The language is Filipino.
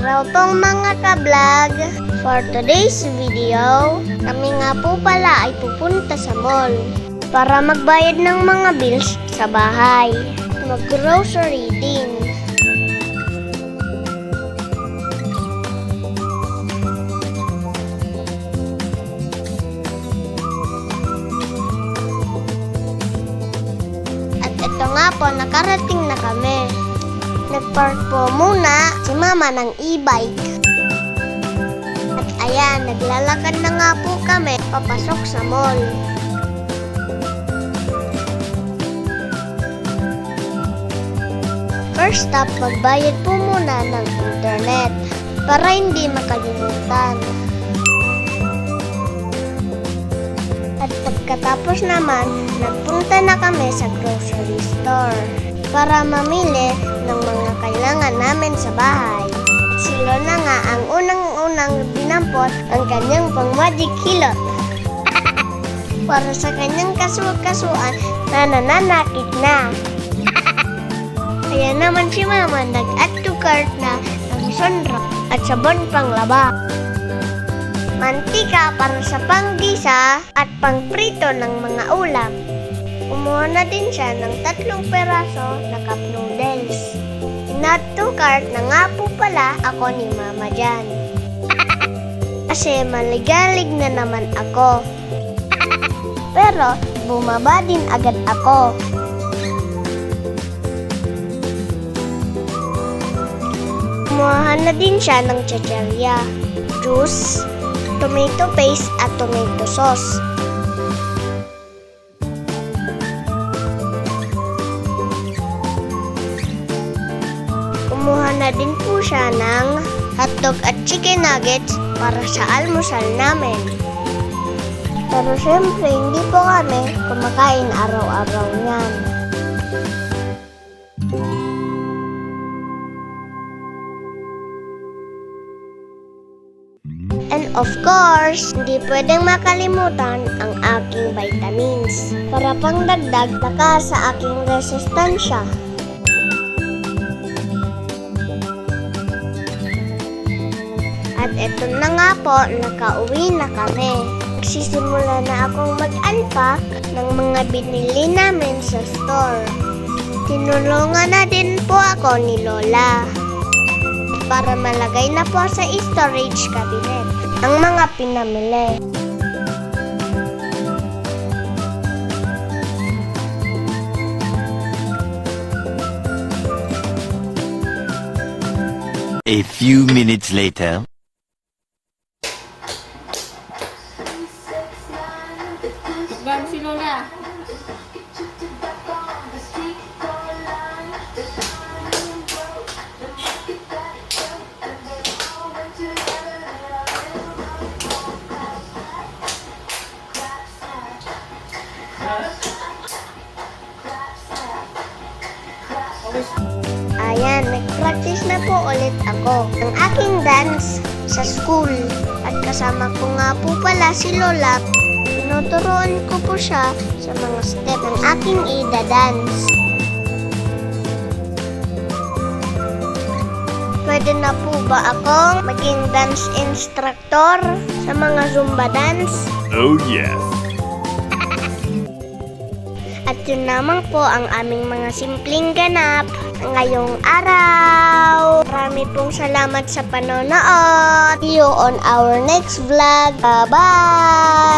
araw pong mga ka-vlog. For today's video, kami nga po pala ay pupunta sa mall para magbayad ng mga bills sa bahay. Mag-grocery din. At ito nga po, nakarating na kami. Nagpark po muna si mama ng e-bike. At ayan, naglalakad na nga po kami papasok sa mall. First stop, magbayad po muna ng internet para hindi makalimutan. At pagkatapos naman, nagpunta na kami sa grocery store para mamili ng mga kailangan namin sa bahay. Si Lola nga ang unang-unang dinampot ang kanyang pang-magic hilot para sa kanyang kasuan na nananakit na. Kaya naman si Mama nag-add to cart na ng sunrock at sabon panglaba, mantika para sa panggisa at pangprito ng mga ulam. Kumuha na din siya ng 3 peraso na cup noodles. Not to cart na nga po pala ako ni Mama dyan. Kasi maligalig na naman ako. Pero bumaba din agad ako. Kumuha na din siya ng chichirya, juice, tomato paste at tomato sauce. Kumuha na din po siya ng hotdog at chicken nuggets para sa almusal namin. Pero syempre, hindi po kami kumakain araw-araw niyan. And of course, hindi pwedeng makalimutan ang aking vitamins para pangdagdag lakas sa aking resistensya. At eto na nga po, nakauwi na kami. Nagsisimula na akong mag-unpack ng mga binili namin sa store. Tinulungan na din po ako ni Lola para malagay na po sa storage cabinet ang mga pinamili. A few minutes later. Gan si Lola. Ayan, nag-practice na po ulit ako ng aking dance sa school. At kasama ko nga po pala si Lola. Tinuturuan ko po siya sa mga step ng aking ida-dance. Pwede na po ba akong maging dance instructor sa mga Zumba dance? Oh yes. At yun naman po ang aming mga simpleng ganap ngayong araw. Marami pong salamat sa panonood. See you on our next vlog. Bye-bye!